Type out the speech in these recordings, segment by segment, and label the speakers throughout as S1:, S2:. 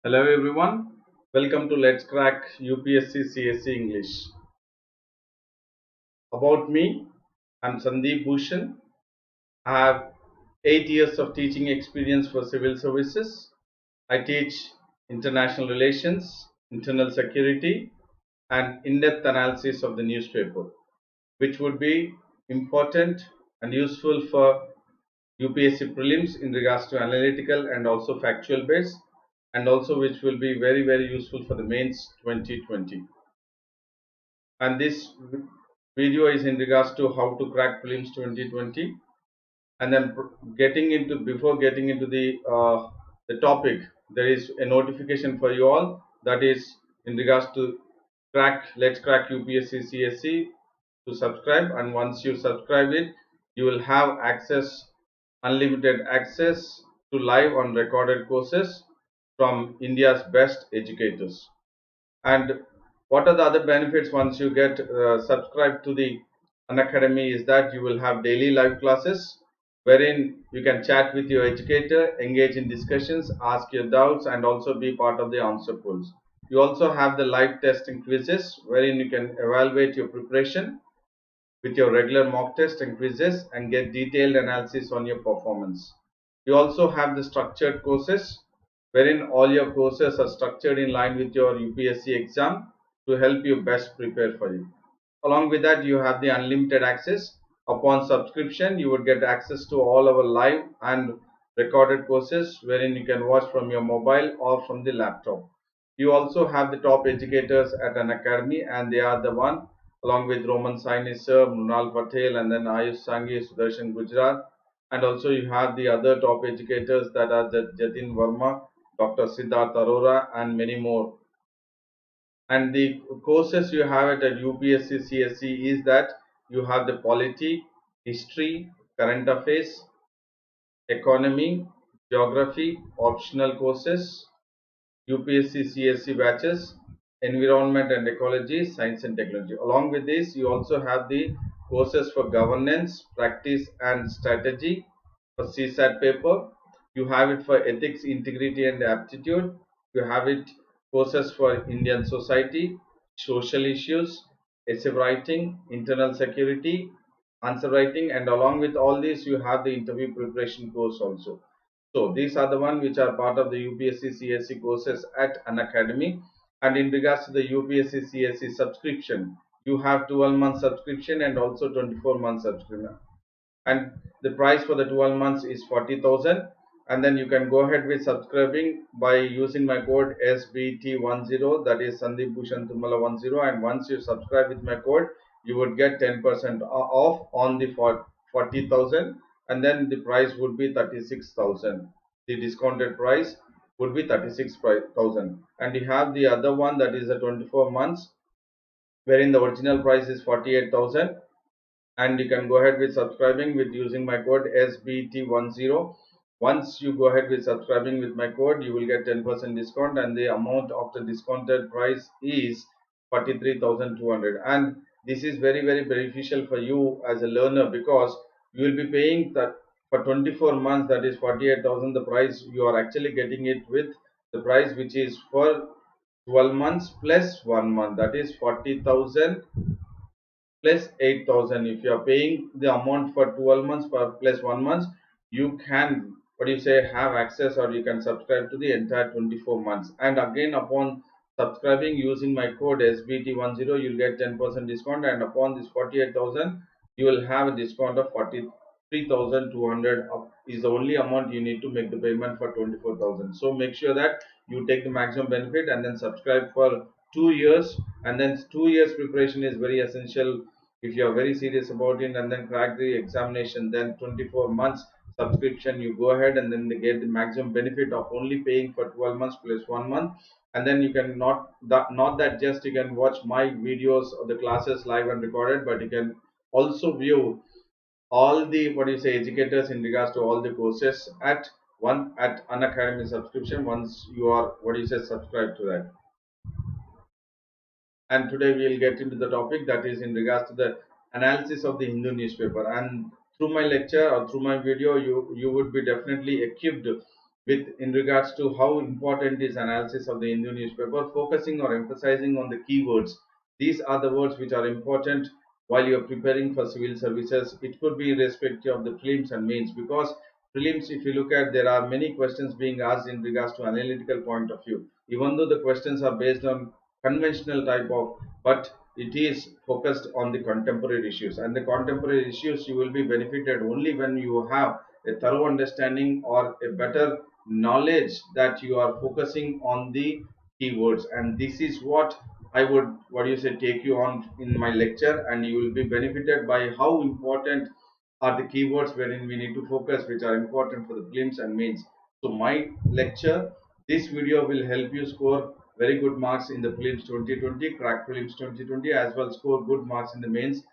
S1: Hello everyone, welcome to Let's Crack UPSC CSE English. About me, I'm Sandeep Bhushan. I have 8 years of teaching experience for civil services. I teach international relations, internal security, and in-depth analysis of the newspaper, which would be important and useful for UPSC prelims in regards to analytical and also factual base, and also which will be very useful for the mains 2020. And this video is in regards to how to crack prelims 2020. And then before getting into the topic, there is a notification for you all, that is in regards to let's crack UPSC CSE, to subscribe. And once you subscribe it, you will have unlimited access to live on recorded courses from India's best educators. And what are the other benefits once you get subscribed to the Unacademy is that you will have daily live classes wherein you can chat with your educator, engage in discussions, ask your doubts, and also be part of the answer polls. You also have the live testing quizzes wherein you can evaluate your preparation with your regular mock test and quizzes and get detailed analysis on your performance. You also have the structured courses wherein all your courses are structured in line with your UPSC exam to help you best prepare for it. Along with that, you have the unlimited access. Upon subscription, you would get access to all our live and recorded courses wherein you can watch from your mobile or from the laptop. You also have the top educators at Unacademy, and they are the one along with Roman Saini sir, Mrunal Patel, and then Ayush Sanghi, Sudarshan Gujarat. And also you have the other top educators that are Jatin Verma, Dr. Siddharth Arora, and many more. And the courses you have at UPSC CSE is that you have the polity, history, current affairs, economy, geography, optional courses, UPSC CSE batches, environment and ecology, science and technology. Along with this, you also have the courses for governance, practice and strategy for CSAT paper. You have it for ethics, integrity and aptitude. You have it courses for Indian society, social issues, essay writing, internal security, answer writing, and along with all this, you have the interview preparation course also. So these are the one which are part of the UPSC CSE courses at Unacademy. And in regards to the UPSC CSE subscription, you have 12-month subscription and also 24-month subscription. And the price for the 12 months is 40,000. And then you can go ahead with subscribing by using my code SBT10, that is Sandeep Bhushan Thummala 10. And once you subscribe with my code, you would get 10% off on the 40,000, and then the price would be 36,000. The discounted price would be 36,000. And you have the other one, that is a 24 months, wherein the original price is 48,000. And you can go ahead with subscribing with using my code SBT10. Once you go ahead with subscribing with my code, you will get 10% discount, and the amount of the discounted price is 43,200. And this is very beneficial for you as a learner, because you will be paying that for 24 months, that is 48,000. The price you are actually getting it with the price which is for 12 months plus 1 month, that is 40,000 plus 8,000. If you are paying the amount for 12 months plus 1 month, you can, what do you say, have access, or you can subscribe to the entire 24 months. And again, upon subscribing using my code SBT10, you'll get 10% discount, and upon this 48,000, you will have a discount of 43,200 is the only amount you need to make the payment for 24,000. So make sure that you take the maximum benefit and then subscribe for 2 years. And then 2 years preparation is very essential if you are very serious about it, and then crack the examination. Then 24 months subscription, you go ahead and then they get the maximum benefit of only paying for 12 months plus 1 month. And then you can not that just you can watch my videos of the classes live and recorded, but you can also view all the, what do you say, educators in regards to all the courses at Unacademy subscription once you are, what do you say, subscribed to that. And today we will get into the topic, that is in regards to the analysis of the Hindu newspaper. And through my lecture or through my video, you would be definitely equipped with in regards to how important is analysis of the Hindu newspaper, focusing or emphasizing on the keywords. These are the words which are important while you are preparing for civil services. It could be irrespective of the prelims and mains, because prelims, if you look at, there are many questions being asked in regards to analytical point of view. Even though the questions are based on conventional type of, but it is focused on the contemporary issues, and the contemporary issues you will be benefited only when you have a thorough understanding or a better knowledge that you are focusing on the keywords. And this is what I would, what do you say, take you on in my lecture, and you will be benefited by how important are the keywords wherein we need to focus, which are important for the prelims and mains. So my lecture, this video will help you score very good marks in the prelims 2020, crack prelims 2020, as well score good marks in the mains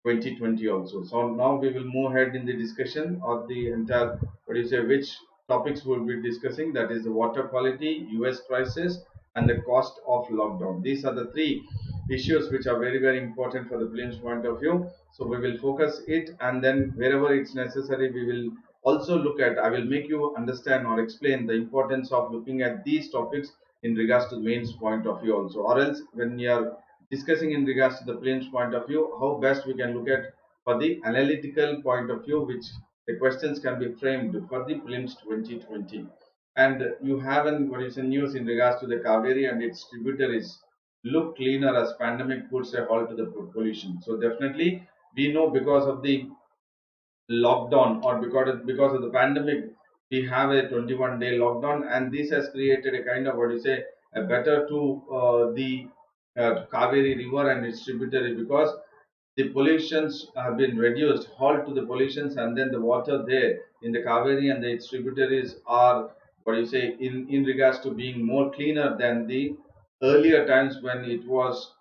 S1: 2020 also. So now we will move ahead in the discussion of the entire, what do you say, which topics we'll be discussing. That is the water quality, US crisis, and the cost of lockdown. These are the three issues which are very important for the prelims point of view. So we will focus it, and then wherever it's necessary we will also look at, I will make you understand or explain the importance of looking at these topics in regards to the mains point of view also, or else when you are discussing in regards to the prelims point of view, how best we can look at for the analytical point of view, which the questions can be framed for the prelims 2020. And you have an, what is the news in regards to the Kaveri and its tributaries look cleaner as pandemic puts a halt to the pollution. So definitely we know, because of the lockdown, or because of the pandemic, we have a 21-day lockdown, and this has created a kind of, what do you say, a better to the Kaveri River and its tributary, because the pollutions have been reduced, halt to the pollutions, and then the water there in the Kaveri and its tributaries are, what do you say, in regards to being more cleaner than the earlier times when it was,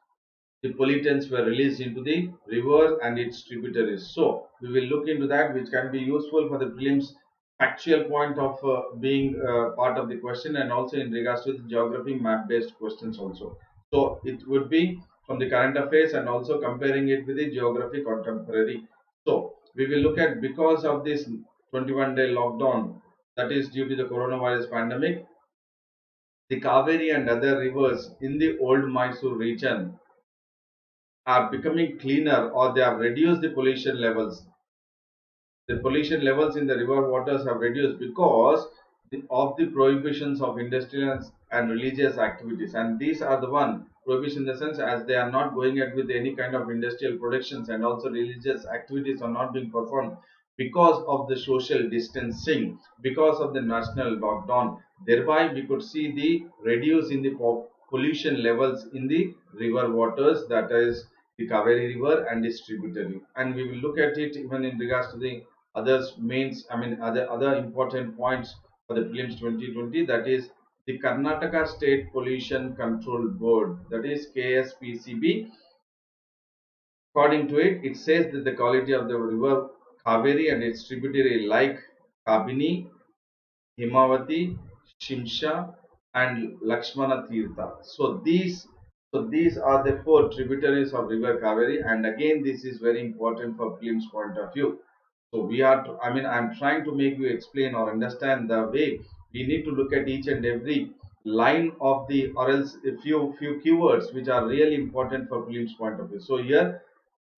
S1: the pollutants were released into the river and its tributaries. So we will look into that, which can be useful for the prelims actual point of being part of the question, and also in regards to the geography map based questions also. So it would be from the current affairs and also comparing it with the geography contemporary. So we will look at, because of this 21-day lockdown, that is due to the coronavirus pandemic, the Kaveri and other rivers in the old Mysore region are becoming cleaner, or they have reduced the pollution levels. The pollution levels in the river waters have reduced because of the prohibitions of industrial and religious activities. And these are the one prohibition in the sense, as they are not going ahead with any kind of industrial productions, and also religious activities are not being performed because of the social distancing, because of the national lockdown. Thereby we could see the reduce in the pollution levels in the river waters, that is the Kaveri River and its tributary. And we will look at it even in regards to the others mains, I mean other important points for the prelims 2020, that is the Karnataka State Pollution Control Board, that is KSPCB. According to it, it says that the quality of the river Kaveri and its tributary like Kabini, Himavati, Shimsha, and Lakshmana Tirtha. So these are the four tributaries of river Kaveri, and again this is very important for prelims point of view. So we are, I mean, I'm trying to make you explain or understand the way we need to look at each and every line of the, or else a few keywords which are really important for prelims point of view. So here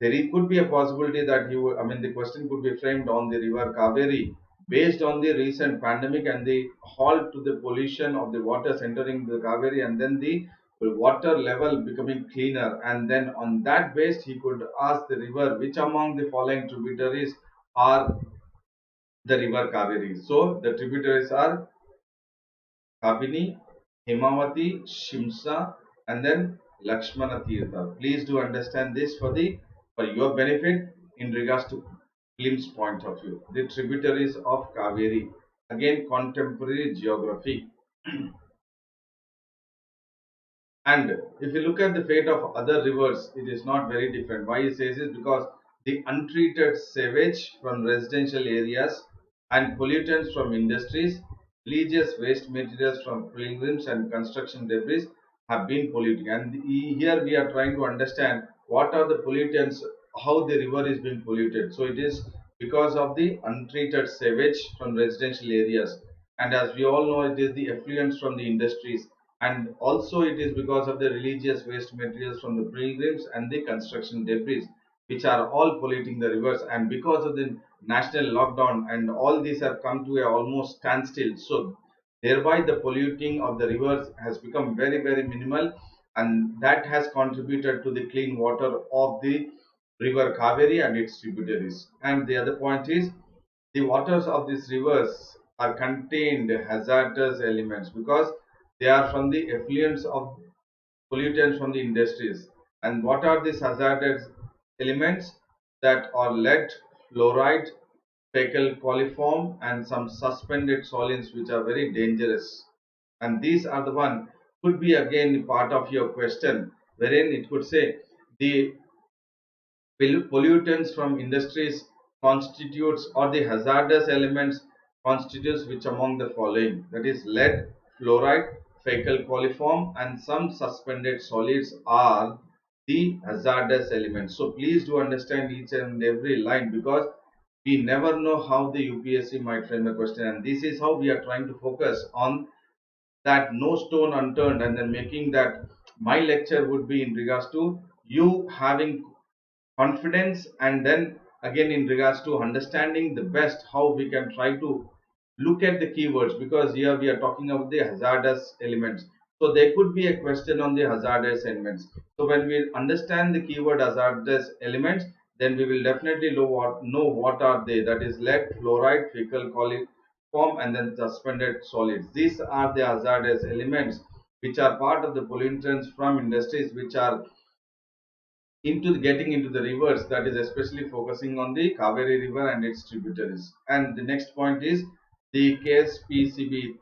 S1: could be a possibility that you, I mean, the question could be framed on the river Kaveri based on the recent pandemic and the halt to the pollution of the waters entering the Kaveri, and then the water level becoming cleaner, and then on that base he could ask the river which among the following tributaries are the river Kaveri. So the tributaries are Kabini, Himavati, Shimsa, and then Lakshmana Tirtha. Please do understand this for your benefit in regards to Klim's point of view. The tributaries of Kaveri. Again, contemporary geography. And if you look at the fate of other rivers, it is not very different. Why he says is because the untreated sewage from residential areas and pollutants from industries, religious waste materials from pilgrims and construction debris have been polluting. And here we are trying to understand what are the pollutants, how the river is being polluted. So it is because of the untreated sewage from residential areas and as we all know, it is the effluents from the industries, and also it is because of the religious waste materials from the pilgrims and the construction debris, which are all polluting the rivers. And because of the national lockdown, and all these have come to a almost standstill, so thereby the polluting of the rivers has become very very minimal, and that has contributed to the clean water of the river Kaveri and its tributaries. And the other point is, the waters of these rivers are contained hazardous elements because they are from the effluents of pollutants from the industries. And what are these hazardous elements? That are lead, fluoride, fecal coliform, and some suspended solids which are very dangerous. And these are the one could be again part of your question, wherein it could say the pollutants from industries constitutes, or the hazardous elements constitutes which among the following, that is lead, fluoride, fecal coliform, and some suspended solids are the hazardous elements. So please do understand each and every line, because we never know how the UPSC might frame a question, and this is how we are trying to focus on that no stone unturned, and then making that my lecture would be in regards to you having confidence, and then again in regards to understanding the best how we can try to look at the keywords, because here we are talking about the hazardous elements. So there could be a question on the hazardous elements. So when we understand the keyword hazardous elements, then we will definitely know what are they, that is lead, fluoride, fecal coliform, and then suspended solids. These are the hazardous elements which are part of the pollutants from industries which are getting into the rivers, that is especially focusing on the Kaveri River and its tributaries. And the next point is, the KSPCB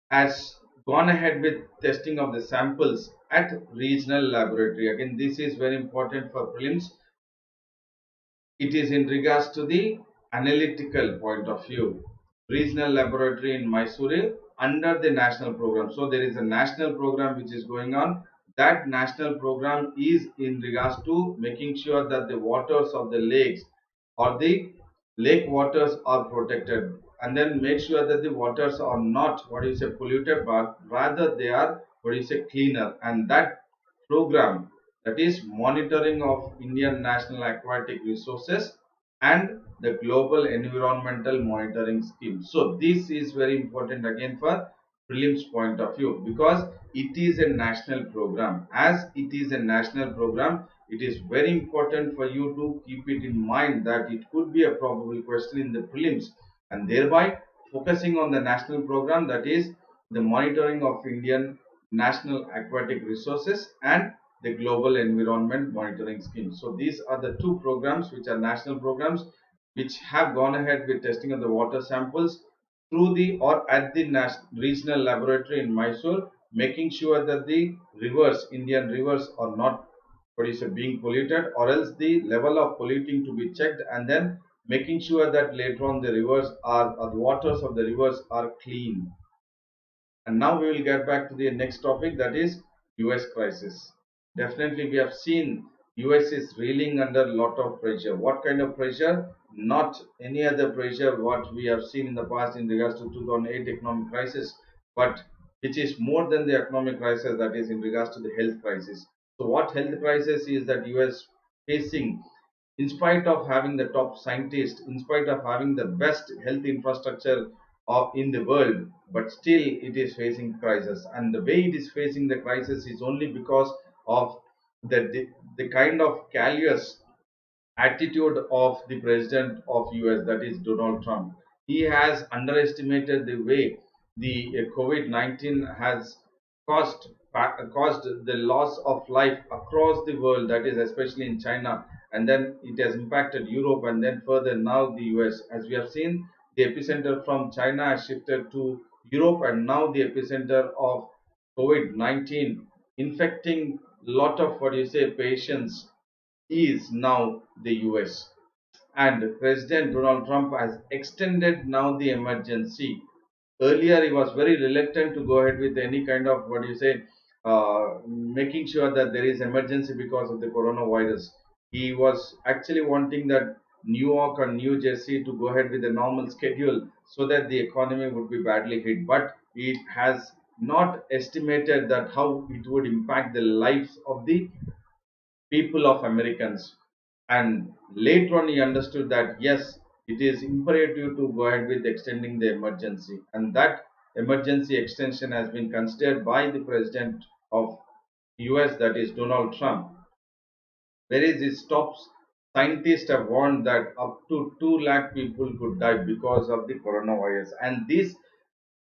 S1: has gone ahead with testing of the samples at regional laboratory. Again, this is very important for prelims. It is in regards to the analytical point of view. Regional laboratory in Mysore under the national program. So there is a national program which is going on. That national program is in regards to making sure that the waters of the lakes or the lake waters are protected, and then make sure that the waters are not polluted, but rather they are cleaner. And that program, that is monitoring of Indian national aquatic resources and the global environmental monitoring scheme. So this is very important again for prelims point of view, because it is a national program. As it is a national program, it is very important for you to keep it in mind that it could be a probable question in the prelims, and thereby focusing on the national program, that is the monitoring of Indian national aquatic resources and the global environment monitoring scheme. So these are the two programs which are national programs, which have gone ahead with testing of the water samples through the or at the regional laboratory in Mysore, making sure that the rivers, Indian rivers, are not being polluted, or else the level of polluting to be checked, and then making sure that later on the rivers are, or the waters of the rivers are clean. And now we will get back to the next topic, that is US crisis. Definitely we have seen US is reeling under a lot of pressure. What kind of pressure? Not any other pressure what we have seen in the past in regards to 2008 economic crisis, but which is more than the economic crisis, that is in regards to the health crisis. So what health crisis is that US facing, in spite of having the top scientists, in spite of having the best health infrastructure in the world, but still it is facing crisis. And the way it is facing the crisis is only because of the kind of callous attitude of the president of US, that is Donald Trump. He has underestimated the way the COVID-19 has caused the loss of life across the world, that is especially in China, and then it has impacted Europe, and then further now the US. As we have seen, the epicenter from China has shifted to Europe, and now the epicenter of COVID-19 infecting lot of patients is now the US. And President Donald Trump has extended now the emergency. Earlier, he was very reluctant to go ahead with any kind of making sure that there is emergency because of the coronavirus. He was actually wanting that New York or New Jersey to go ahead with a normal schedule so that the economy would be badly hit. But it has not estimated that how it would impact the lives of the people of Americans. And later on, he understood that yes, it is imperative to go ahead with extending the emergency, and that emergency extension has been considered by the president of US, that is Donald Trump. Whereas it stops, scientists have warned that up to 2 lakh people could die because of the coronavirus. And this,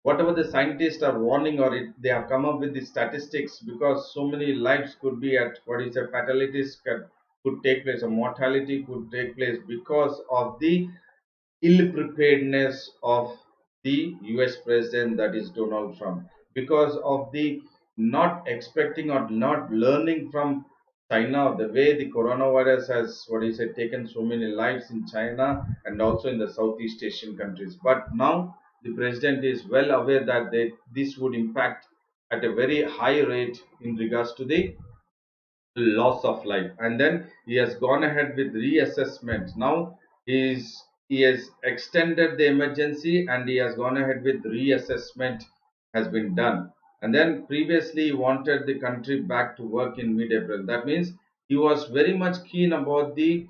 S1: whatever the scientists are warning, or they have come up with the statistics, because so many lives could be at what is a fatalities could take place, or mortality could take place because of the ill preparedness of the US president, that is Donald Trump, because of the not expecting or not learning from China, the way the coronavirus has what is it taken so many lives in China and also in the Southeast Asian countries. But now the president is well aware that this would impact at a very high rate in regards to the loss of life, and then he has gone ahead with reassessment. Now he has extended the emergency and he has gone ahead with reassessment has been done. And then previously he wanted the country back to work in mid-April. That means he was very much keen about the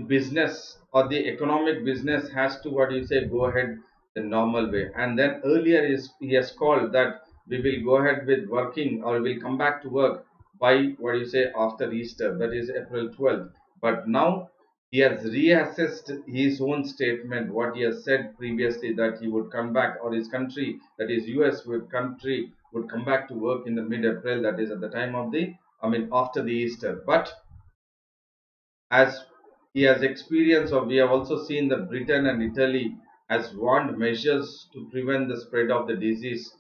S1: business, or the economic business has to what you say go ahead the normal way. And then earlier he has called that we will go ahead with working, or we will come back to work by what you say after Easter, that is April 12th. But now he has reassessed his own statement, what he has said previously, that he would come back, or his country, that is US would come back to work in the mid-April, that is at the time of the after the Easter. But as he has experienced, or we have also seen that Britain and Italy has warned measures to prevent the spread of the disease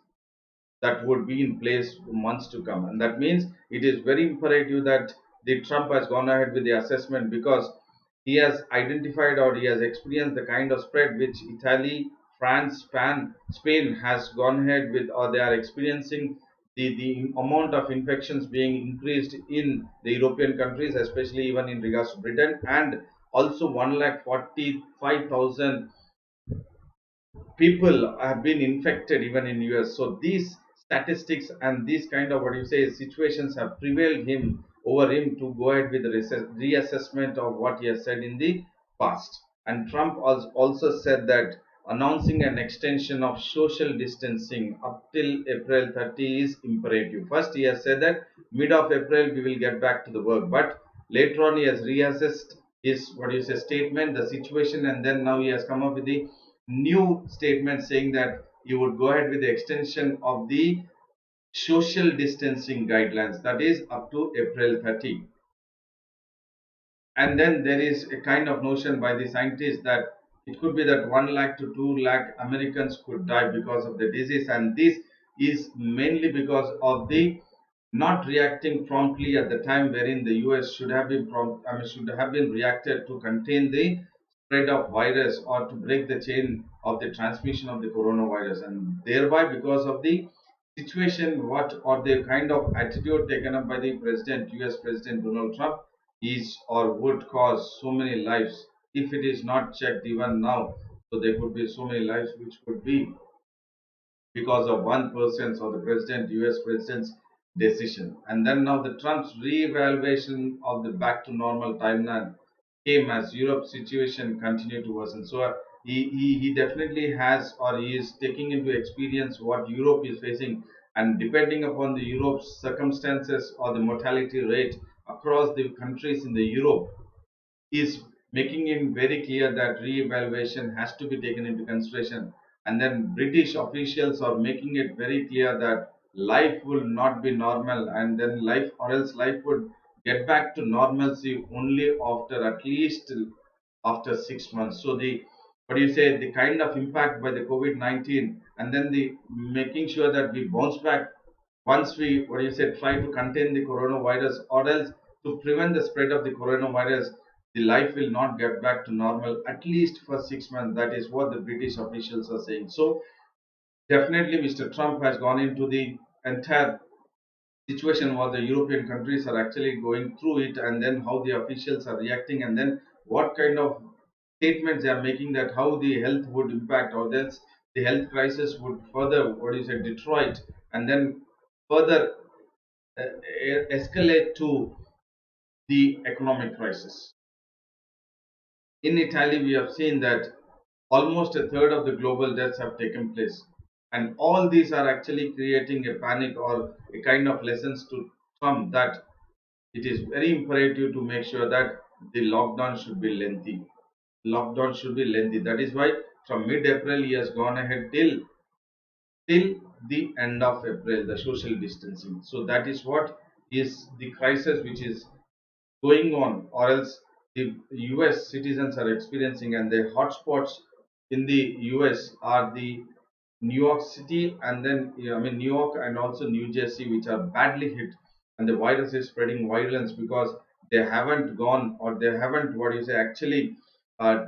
S1: that would be in place for months to come. And that means it is very imperative that the Trump has gone ahead with the assessment, because he has identified, or he has experienced the kind of spread which Italy, France, Spain has gone ahead with, or they are experiencing the amount of infections being increased in the European countries, especially even in regards to Britain, and also 1,45,000 people have been infected even in US. So these statistics and these kind of what you say situations have prevailed him over him to go ahead with the reassessment of what he has said in the past. And Trump also said that announcing an extension of social distancing up till April 30 is imperative. First, he has said that mid of April we will get back to the work, but later on he has reassessed his what you say statement, the situation, and then now he has come up with the new statement saying that you would go ahead with the extension of the social distancing guidelines, that is up to April 30. And then there is a kind of notion by the scientists that it could be that 1 lakh to 2 lakh Americans could die because of the disease, and this is mainly because of the not reacting promptly at the time wherein the US should have been should have been reacted to contain the spread of virus, or to break the chain of the transmission of the coronavirus. And thereby, because of the situation, what or the kind of attitude taken up by the US President Donald Trump, is or would cause so many lives if it is not checked even now. So there could be so many lives which could be because of one person's, or the US president's decision. And then now the Trump's re-evaluation of the back to normal timeline came as Europe's situation continued to worsen. So he definitely has, or he is taking into experience what Europe is facing, and depending upon the Europe's circumstances or the mortality rate across the countries in the Europe, is making it very clear that re-evaluation has to be taken into consideration. And then British officials are making it very clear that life will not be normal, and then life, or else life would get back to normalcy only after at least after 6 months. So the what do you say, the kind of impact by the COVID-19, and then the making sure that we bounce back once we what do you say try to contain the coronavirus, or else to prevent the spread of the coronavirus, the life will not get back to normal at least for 6 months. That is what the British officials are saying. So definitely Mr. Trump has gone into the entire situation what the European countries are actually going through it, and then how the officials are reacting, and then what kind of statements they are making, that how the health would impact, or else the health crisis would further, what you say, Detroit, and then further escalate to the economic crisis. In Italy, we have seen that almost a third of the global deaths have taken place. And all these are actually creating a panic or a kind of lessons to come, that it is very imperative to make sure that the lockdown should be lengthy. Lockdown should be lengthy. That is why from mid-April he has gone ahead till the end of April, the social distancing. So that is what is the crisis which is going on, or else the US citizens are experiencing. And the hotspots in the US are the New York City, and then New York and also New Jersey, which are badly hit, and the virus is spreading violence because they haven't gone, or they haven't, what you say, actually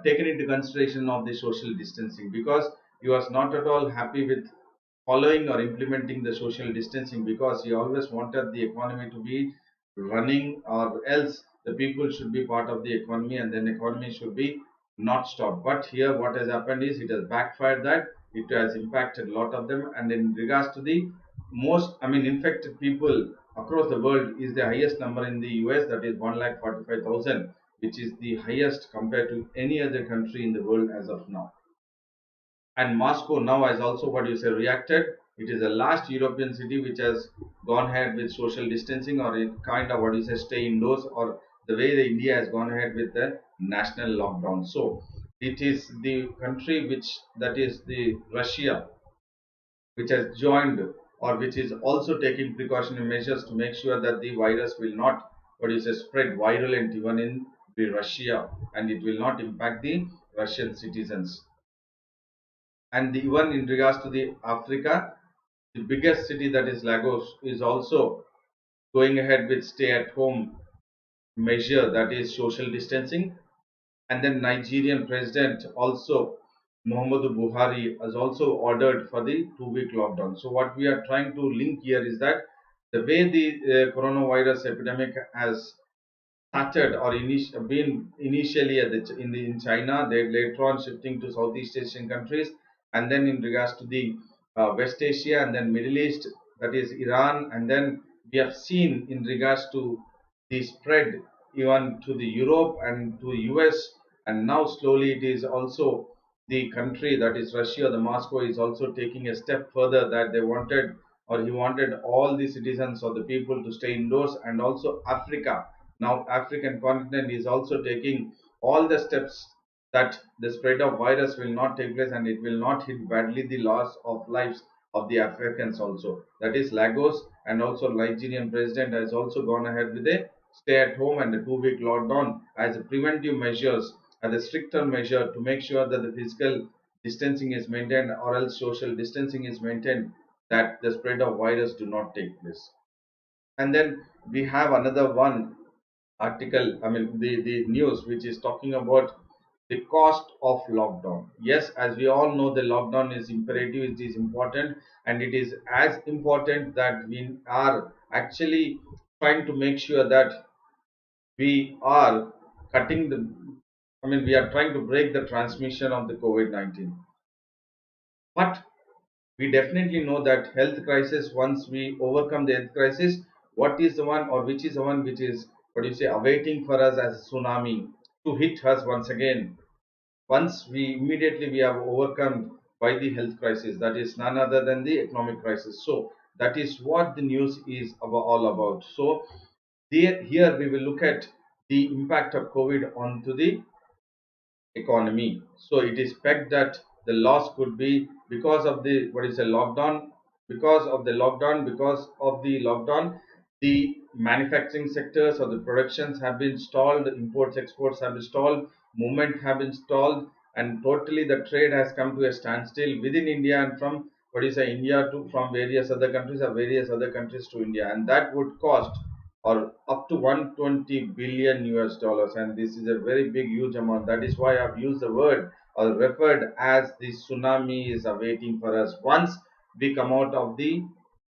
S1: taken into consideration of the social distancing, because he was not at all happy with following or implementing the social distancing, because he always wanted the economy to be running, or else the people should be part of the economy, and then economy should be not stopped. But here what has happened is it has backfired, that it has impacted a lot of them. And in regards to the most, infected people across the world, is the highest number in the US, that is 1,45,000, which is the highest compared to any other country in the world as of now. And Moscow now has also, what you say, reacted. It is the last European city which has gone ahead with social distancing, or it kind of, what you say, stay indoors, or the way the India has gone ahead with the national lockdown. So it is the country which, that is the Russia, which has joined, or which is also taking precautionary measures to make sure that the virus will not, what you say, spread virulent even in the Russia, and it will not impact the Russian citizens. And even in regards to the Africa, the biggest city, that is Lagos, is also going ahead with stay at home measure, that is social distancing. And then Nigerian president also, Muhammadu Buhari, has also ordered for the 2-week lockdown. So what we are trying to link here is that the way the coronavirus epidemic has started, or been initially in China, they later on shifting to Southeast Asian countries, and then in regards to the West Asia, and then Middle East, that is Iran, and then we have seen in regards to the spread even to the Europe and to US, and now slowly it is also the country, that is Russia, the Moscow is also taking a step further, that they wanted, or he wanted all the citizens or the people to stay indoors. And also Africa, now African continent is also taking all the steps that the spread of virus will not take place, and it will not hit badly the loss of lives of the Africans also. That is Lagos, and also Nigerian president has also gone ahead with a stay at home and a 2-week lockdown as a preventive measures, as a stricter measure to make sure that the physical distancing is maintained, or else social distancing is maintained, that the spread of virus do not take place. And then we have another one article, the news, which is talking about the cost of lockdown. Yes, as we all know, the lockdown is imperative, it is important, and it is as important that we are actually trying to make sure that we are cutting the, we are trying to break the transmission of the COVID-19. But we definitely know that health crisis, once we overcome the health crisis, what is the one, or which is the one which is, what do you say, awaiting for us as a tsunami to hit us once again, once we have overcome by the health crisis, that is none other than the economic crisis. So that is what the news is all about. So here we will look at the impact of COVID onto the economy. So it is pegged that the loss could be because of the, what is a lockdown, because of the lockdown, the manufacturing sectors or the productions have been stalled, imports exports have been stalled, movement have been stalled, and totally the trade has come to a standstill within India, and from, what is a India to, from various other countries, or various other countries to India, and that would cost, or up to 120 billion US dollars. And this is a very big, huge amount. That is why I've used the word, or referred as, the tsunami is awaiting for us. Once we come out of the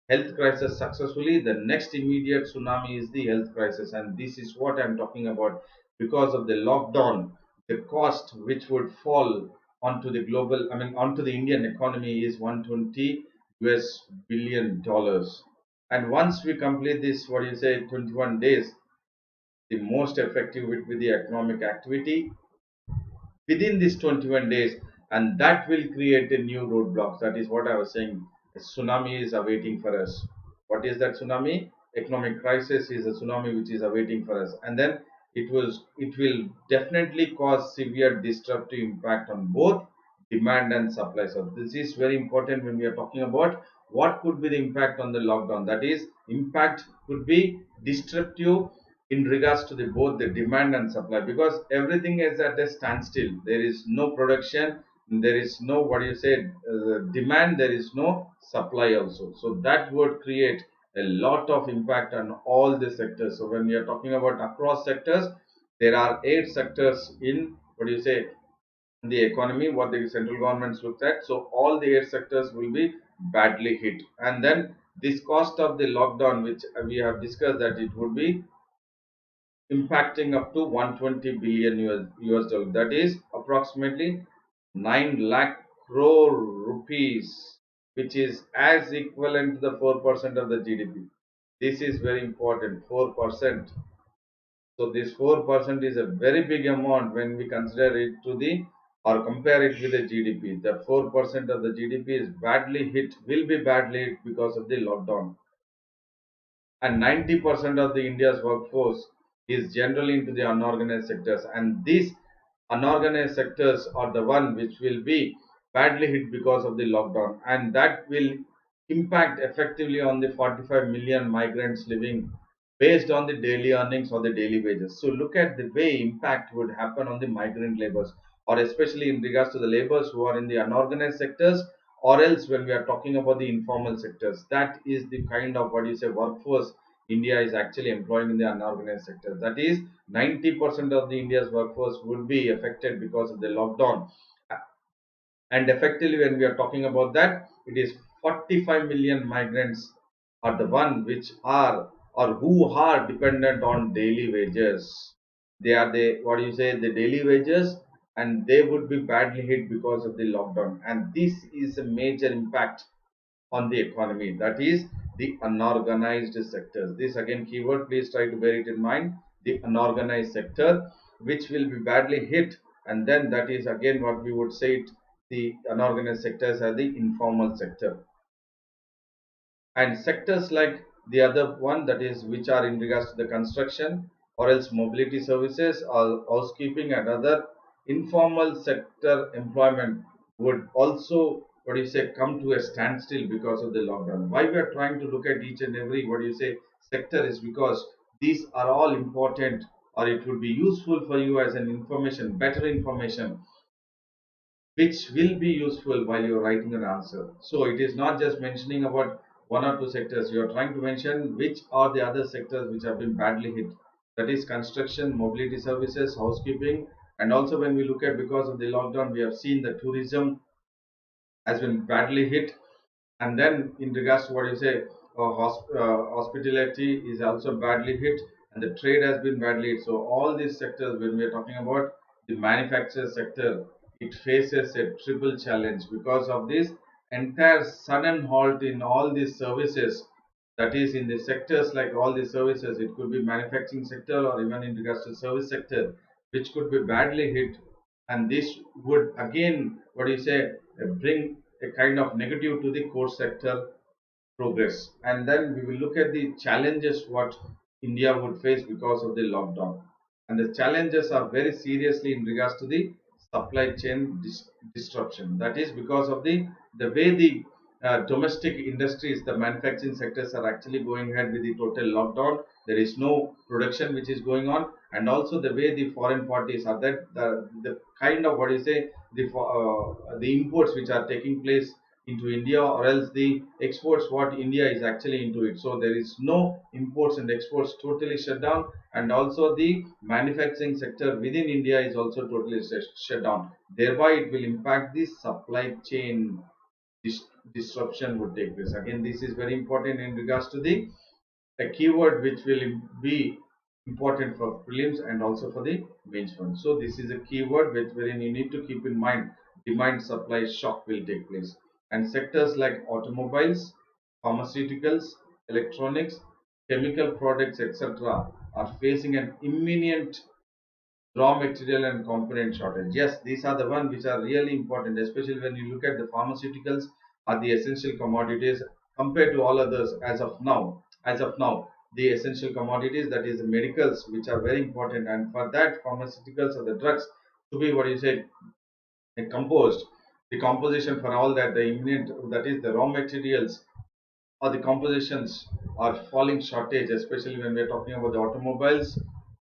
S1: health crisis successfully, the next immediate tsunami is the health crisis, and this is what I'm talking about. because of the lockdown, the cost which would fall onto the global, onto the Indian economy is 120 US billion dollars. And once we complete this, 21 days, the most effective would be the economic activity within these 21 days, and that will create a new roadblocks. That is what I was saying. A tsunami is awaiting for us. What is that tsunami? Economic crisis is a tsunami which is awaiting for us, and then it will definitely cause severe disruptive impact on both demand and supply. So this is very important when we are talking about what could be the impact on the lockdown. That is, impact could be disruptive in regards to the both the demand and supply, because everything is at a standstill. There is no production, there is no demand, there is no supply also. So that would create a lot of impact on all the sectors. So when we are talking about across sectors, there are 8 sectors in the economy what the central governments looked at. So all the 8 sectors will be badly hit, and then this cost of the lockdown, which we have discussed, that it would be impacting up to 120 billion US dollar. That is approximately 9 lakh crore rupees, which is as equivalent to the 4% of the GDP. This is very important, 4%. So this 4% is a very big amount when we consider it to the or compare it with the GDP. The 4% of the GDP is badly hit, will be badly hit because of the lockdown, and 90% of the India's workforce is generally into the unorganized sectors, and these unorganized sectors are the one which will be badly hit because of the lockdown, and that will impact effectively on the 45 million migrants living based on the daily earnings or the daily wages. So look at the way impact would happen on the migrant laborers, or especially in regards to the laborers who are in the unorganized sectors, or else when we are talking about the informal sectors. That is the kind of workforce India is actually employing in the unorganized sector. That is, 90% of the India's workforce would be affected because of the lockdown. And effectively, when we are talking about that, it is 45 million migrants are the one which are or who are dependent on daily wages. They are the daily wages, and they would be badly hit because of the lockdown. And this is a major impact on the economy, that is the unorganized sectors. This again keyword, please try to bear it in mind, the unorganized sector, which will be badly hit. And then that is again what we would say it, the unorganized sectors are the informal sector. And sectors like the other one, that is which are in regards to the construction or else mobility services or housekeeping and other informal sector employment would also come to a standstill because of the lockdown. Why we are trying to look at each and every sector is because these are all important, or it would be useful for you as an information, better information, which will be useful while you're writing an answer. So it is not just mentioning about 1 or 2 sectors. You are trying to mention which are the other sectors which have been badly hit. That is construction, mobility services, housekeeping, and also when we look at because of the lockdown, we have seen that tourism has been badly hit. And then in regards to hospitality is also badly hit, and the trade has been badly hit. So all these sectors, when we are talking about the manufacturer sector, it faces a triple challenge because of this entire sudden halt in all these services. That is, in the sectors like all these services, it could be manufacturing sector or even in regards to service sector, which could be badly hit. And this would again bring a kind of negative to the core sector progress. And then we will look at the challenges what India would face because of the lockdown. And the challenges are very seriously in regards to the supply chain disruption. That is because of the way the domestic industries, the manufacturing sectors are actually going ahead with the total lockdown. There is no production which is going on, and also the way the foreign parties are, that the kind of the imports which are taking place into India, or else the exports what India is actually into it. So there is no imports and exports, totally shut down, and also the manufacturing sector within India is also totally shut down. Thereby, it will impact the supply chain disruption would take place. Again, this is very important in regards to the a keyword which will be important for prelims and also for the mains one. So this is a keyword which wherein you need to keep in mind demand supply shock will take place. And sectors like automobiles, pharmaceuticals, electronics, chemical products, etc., are facing an imminent raw material and component shortage. Yes, these are the ones which are really important, especially when you look at the pharmaceuticals are the essential commodities compared to all others as of now. As of now, the essential commodities, that is the medicals, which are very important, and for that pharmaceuticals or the drugs to be what you say composed, the composition for all that, the imminent, that is the raw materials or the compositions are falling shortage, especially when we are talking about the automobiles,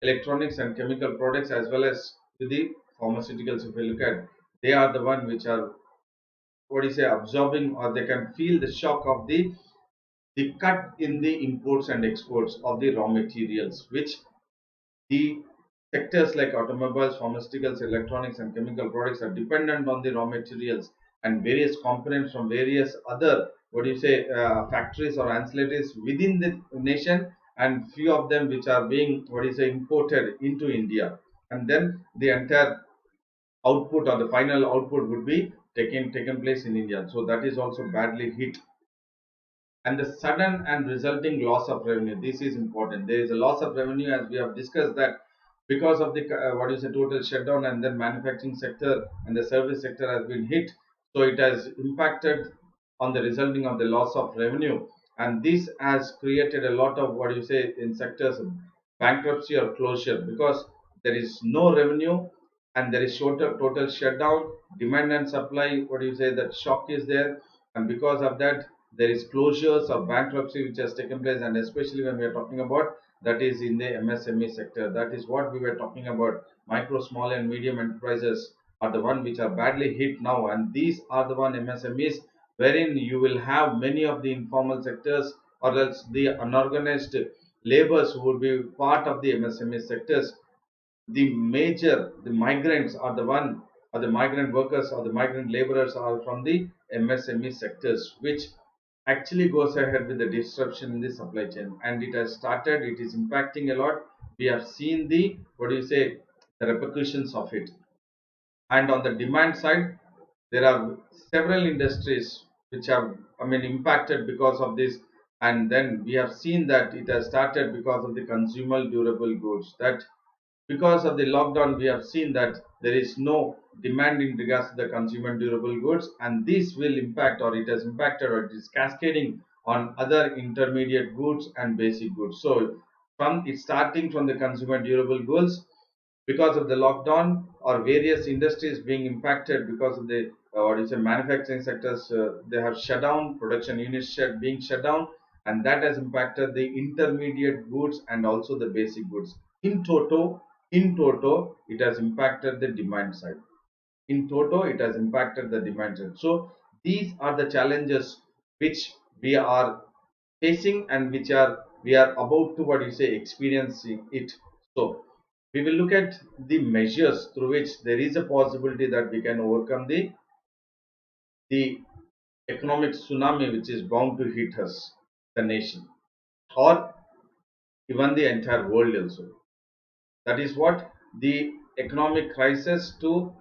S1: electronics and chemical products, as well as the pharmaceuticals. If we look at, they are the one which are what do you say absorbing, or they can feel the shock of the cut in the imports and exports of the raw materials, which the sectors like automobiles, pharmaceuticals, electronics, and chemical products are dependent on the raw materials and various components from various other what do you say factories or ancillaries within the nation, and few of them which are being what do you say imported into India, and then the entire output or the final output would be taken place in India. So that is also badly hit. And the sudden and resulting loss of revenue, this is important. There is a loss of revenue, as we have discussed, that because of the what is the total shutdown, and then manufacturing sector and the service sector has been hit, so it has impacted on the resulting of the loss of revenue, and this has created a lot of what you say in sectors bankruptcy or closure, because there is no revenue and there is shorter total shutdown, demand and supply what do you say that shock is there, and because of that there is closures or bankruptcy which has taken place, and especially when we are talking about that is in the MSME sector. That is what we were talking about. Micro, small and medium enterprises are the one which are badly hit now, and these are the one MSMEs wherein you will have many of the informal sectors or else the unorganized laborers who would be part of the MSME sectors. The migrants are the one, or the migrant workers or the migrant laborers are from the MSME sectors, which actually goes ahead with the disruption in the supply chain, and it has started, it is impacting a lot. We have seen the what do you say the repercussions of it. And on the demand side, there are several industries which have impacted because of this, and then we have seen that it has started because of the consumer durable goods, that because of the lockdown we have seen that there is no demand in regards to the consumer durable goods, and this will impact, or it has impacted, or it is cascading on other intermediate goods and basic goods. So from it's starting from the consumer durable goods, because of the lockdown or various industries being impacted because of the what is the manufacturing sectors, they have shut down, production units being shut down, and that has impacted the intermediate goods and also the basic goods. In toto it has impacted the demand side. In toto it has impacted the demand side. So these are the challenges which we are facing, and which are we are about to what you say experiencing it. So we will look at the measures through which there is a possibility that we can overcome the economic tsunami which is bound to hit us, the nation, or even the entire world also. That is what the economic crisis to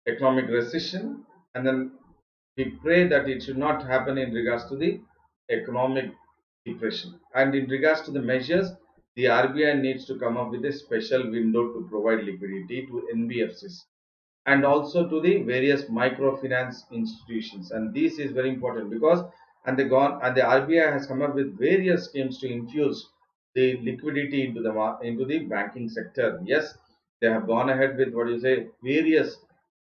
S1: economic recession, and then we pray that it should not happen in regards to the economic depression. And in regards to the measures, the RBI needs to come up with a special window to provide liquidity to NBFCs and also to the various microfinance institutions. And this is very important because and the RBI has come up with various schemes to infuse the liquidity into the banking sector. Yes, they have gone ahead with what you say various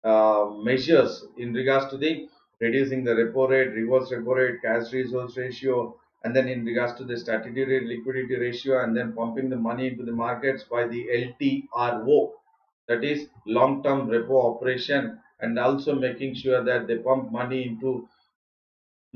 S1: measures in regards to the reducing the repo rate, reverse repo rate, cash reserves ratio, and then in regards to the statutory liquidity ratio, and then pumping the money into the markets by the LTRO, that is long term repo operation, and also making sure that they pump money into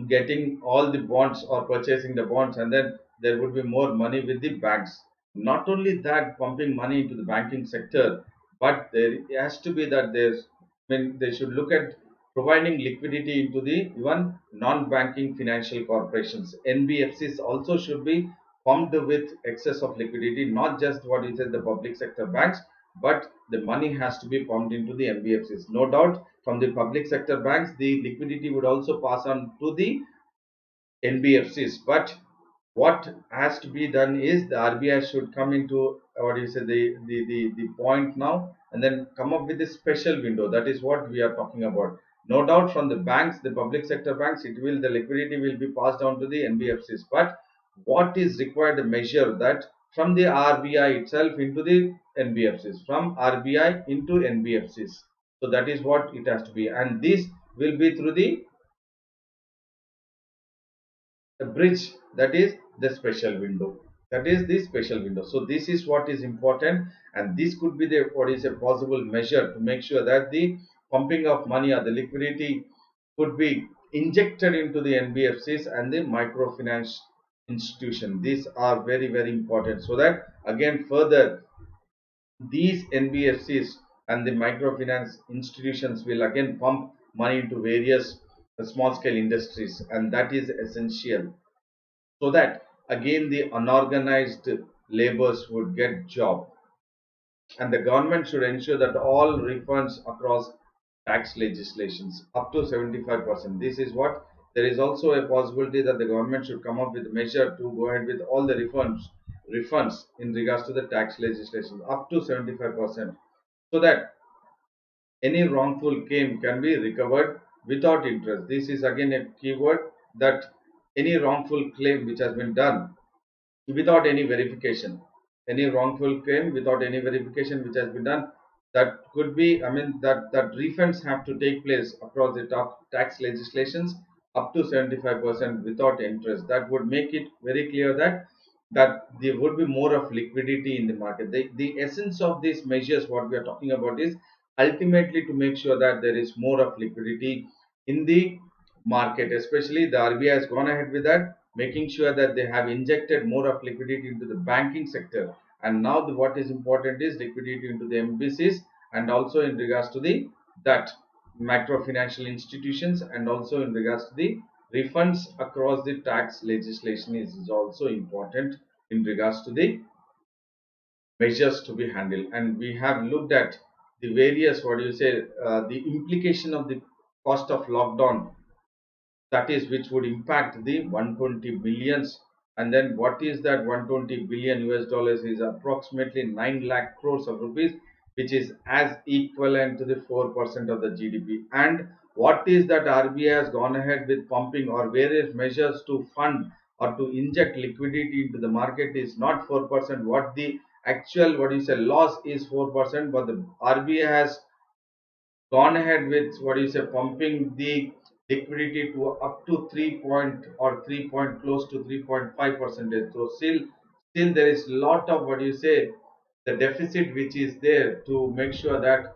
S1: getting all the bonds or purchasing the bonds, and then there would be more money with the banks. Not only that, pumping money into the banking sector, but there has to be that there's when they should look at providing liquidity into the even non-banking financial corporations. NBFCs also should be pumped with excess of liquidity, not just what is the public sector banks, but the money has to be pumped into the NBFCs. No doubt from the public sector banks, the liquidity would also pass on to the NBFCs. But what has to be done is the RBI should come into what you say the point now, and then come up with a special window. That is what we are talking about. No doubt from the banks, the public sector banks, it will the liquidity will be passed down to the NBFCs. But what is required, the measure that from the RBI itself into the NBFCs, from RBI into NBFCs. So that is what it has to be, and this will be through the bridge, that is the special window, that is the special window. So this is what is important, and this could be the what is a possible measure to make sure that the pumping of money or the liquidity could be injected into the NBFCs and the microfinance institution. These are very very important, so that again further these NBFCs and the microfinance institutions will again pump money into various small scale industries, and that is essential, so that again the unorganized laborers would get job, and the government should ensure that all refunds across tax legislations up to 75%. This is what there is also a possibility that the government should come up with a measure to go ahead with all the refunds in regards to the tax legislation up to 75%, so that any wrongful claim can be recovered without interest. This is again a keyword, that any wrongful claim which has been done without any verification, any wrongful claim without any verification which has been done, that could be, I mean, that refunds have to take place across the top tax legislations up to 75% without interest. That would make it very clear that there would be more of liquidity in the market. The essence of these measures what we are talking about is ultimately to make sure that there is more of liquidity in the market. Especially the RBI has gone ahead with that, making sure that they have injected more of liquidity into the banking sector, and now what is important is liquidity into the MBCs, and also in regards to the that microfinancial institutions, and also in regards to the refunds across the tax legislation is also important in regards to the measures to be handled. And we have looked at the various what do you say the implication of the cost of lockdown, that is which would impact the 120 billions. And then what is that 120 billion US dollars is approximately 9 lakh crores of rupees, which is as equivalent to the 4% of the GDP. And what is that RBI has gone ahead with pumping or various measures to fund or to inject liquidity into the market is not 4%. What the actual what is a loss is 4%, but the RBI has gone ahead with what is a pumping the liquidity to up to 3 point or 3 point close to 3.5 percentage. So still there is lot of what you say the deficit which is there to make sure that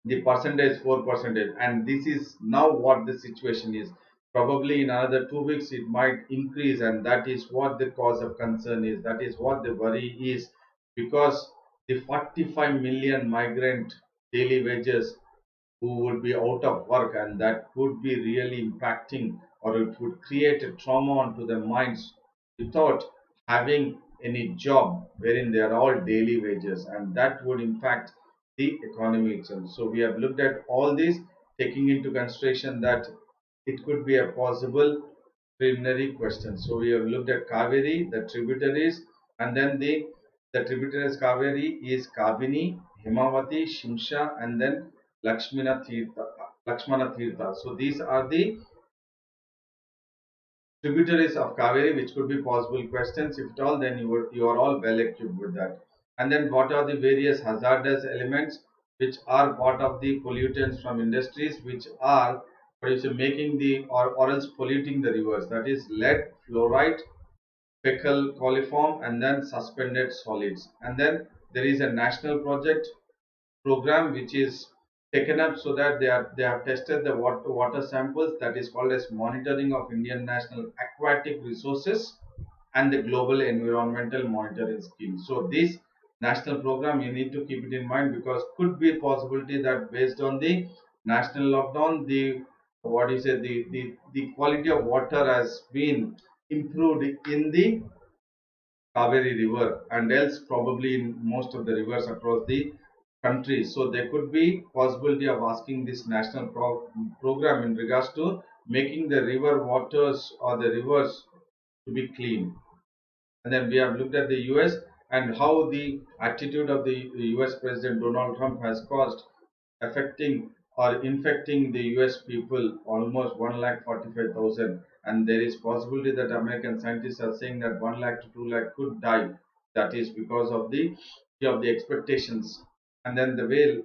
S1: the percentage 4%, and this is now what the situation is. Probably in another 2 weeks it might increase, and that is what the cause of concern is, that is what the worry is, because the 45 million migrant daily wages who would be out of work, and that could be really impacting, or it would create a trauma onto their minds without having any job wherein they are all daily wages, and that would impact the economy itself. So we have looked at all this, taking into consideration that it could be a possible preliminary question. So we have looked at Kaveri, the tributaries, and then the tributaries Kaveri is Kabini, Himavati, Shimsha, and then Lakshmana Tirtha. So these are the tributaries of Kaveri, which could be possible questions. If at all, then you are all well equipped with that. And then what are the various hazardous elements which are part of the pollutants from industries, which are what is making the or else polluting the rivers? That is lead, fluoride, fecal coliform, and then suspended solids. And then there is a national project program which is taken up, so that they have tested the water samples, that is called as monitoring of Indian national aquatic resources and the global environmental monitoring scheme. So this national program you need to keep it in mind, because could be a possibility that based on the national lockdown, the what is it the quality of water has been improved in the Kaveri River and else probably in most of the rivers across the country. So there could be possibility of asking this national program in regards to making the river waters or the rivers to be clean. And then we have looked at the US and how the attitude of the US President Donald Trump has caused affecting or infecting the US people almost 1,45,000, and there is possibility that American scientists are saying that 1 lakh to 2 lakh could die. That is because of the expectations. And then the way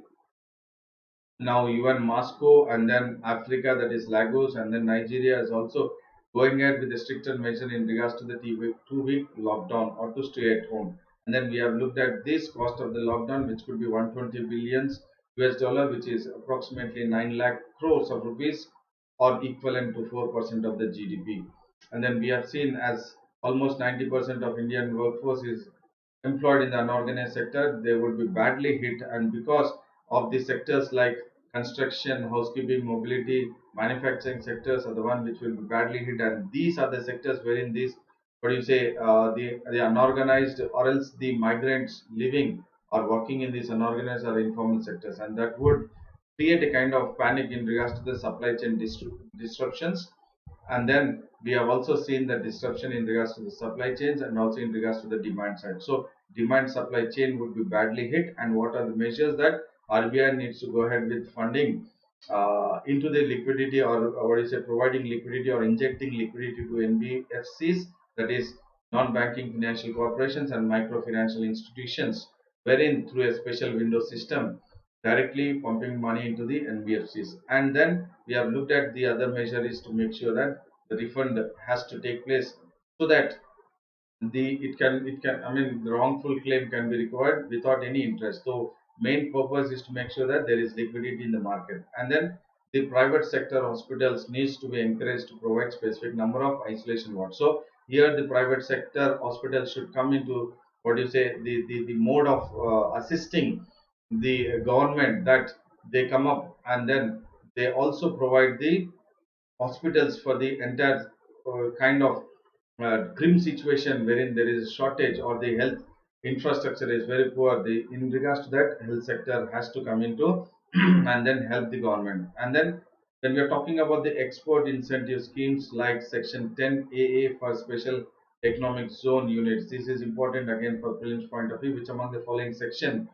S1: now even Moscow and then Africa, that is Lagos, and then Nigeria is also going ahead with a stricter measure in regards to the 2 week lockdown or to stay at home. And then we have looked at this cost of the lockdown, which could be 120 billions US dollar, which is approximately 9 lakh crores of rupees or equivalent to 4% of the GDP. And then we have seen as almost 90% of Indian workforce is employed in the unorganized sector, they would be badly hit. And because of the sectors like construction, housekeeping, mobility, manufacturing sectors are the one which will be badly hit, and these are the sectors wherein these, what do you say, the unorganized or else the migrants living or working in these unorganized or informal sectors, and that would create a kind of panic in regards to the supply chain disruptions. And then we have also seen the disruption in regards to the supply chains and also in regards to the demand side. So demand supply chain would be badly hit, and what are the measures that RBI needs to go ahead with funding into the liquidity, or what is it, providing liquidity or injecting liquidity to NBFCs, that is non-banking financial corporations and microfinancial institutions, wherein through a special window system directly pumping money into the NBFCs. And then we have looked at the other measure is to make sure that the refund has to take place, so that it can, I mean, the wrongful claim can be required without any interest. So main purpose is to make sure that there is liquidity in the market. And then the private sector hospitals needs to be encouraged to provide specific number of isolation wards. So here the private sector hospitals should come into, what do you say, the mode of assisting the government, that they come up and then they also provide the hospitals for the entire kind of grim situation wherein there is a shortage or the health infrastructure is very poor. In regards to that, health sector has to come into and then help the government. And then when we are talking about the export incentive schemes like section 10 AA for special economic zone units, this is important again for prelims point of view. Which among the following section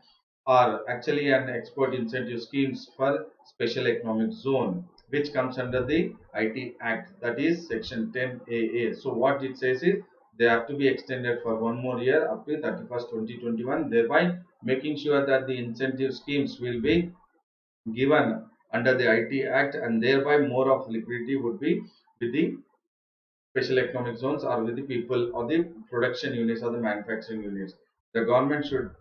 S1: are actually an export incentive schemes for special economic zone, which comes under the IT Act, that is section 10 AA. So what it says is they have to be extended for one more year up to 31st 2021, thereby making sure that the incentive schemes will be given under the IT Act, and thereby more of liquidity would be with the special economic zones or with the people or the production units or the manufacturing units. The government should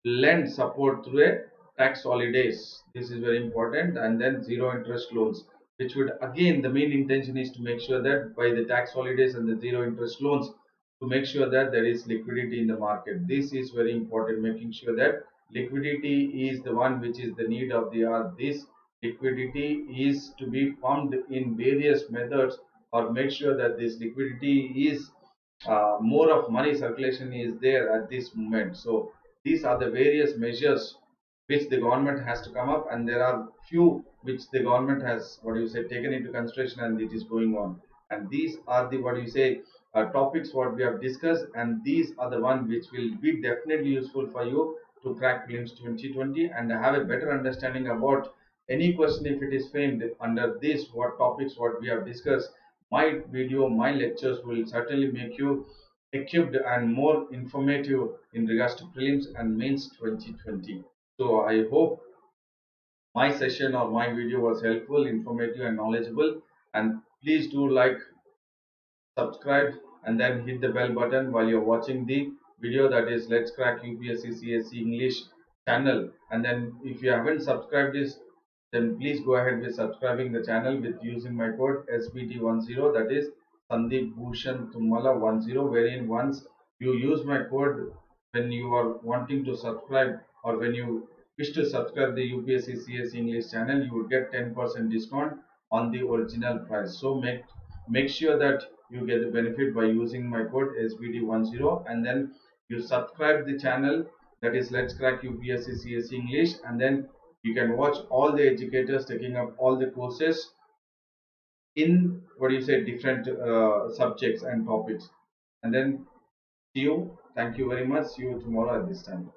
S1: lend support through a tax holidays. This is very important. And then zero interest loans, which would again, the main intention is to make sure that by the tax holidays and the zero interest loans, to make sure that there is liquidity in the market. This is very important, making sure that liquidity is the one which is the need of the hour. This liquidity is to be pumped in various methods, or make sure that this liquidity is more of money circulation is there at this moment. So these are the various measures which the government has to come up, and there are few which the government has, what do you say, taken into consideration, and it is going on. And these are the, what do you say, topics what we have discussed, and these are the one which will be definitely useful for you to crack prelims 2020 and have a better understanding about any question if it is framed under this what topics what we have discussed. My video, my lectures will certainly make you equipped and more informative in regards to prelims and mains 2020. So I hope my session or my video was helpful, informative and knowledgeable, and please do like, subscribe, and then hit the bell button while you're watching the video, that is Let's Crack UPSC CSE English channel. And then if you haven't subscribed this, then please go ahead with subscribing the channel with using my code SBT10, that is Sandeep Bhushan Thummala 10, wherein once you use my code when you are wanting to subscribe or when you wish to subscribe the UPSC CSE English channel, you would get 10% discount on the original price. So make sure that you get the benefit by using my code SBD10, and then you subscribe the channel, that is Let's Crack UPSC CSE English, and then you can watch all the educators taking up all the courses in different subjects and topics. And then see you. Thank you very much. See you tomorrow at this time.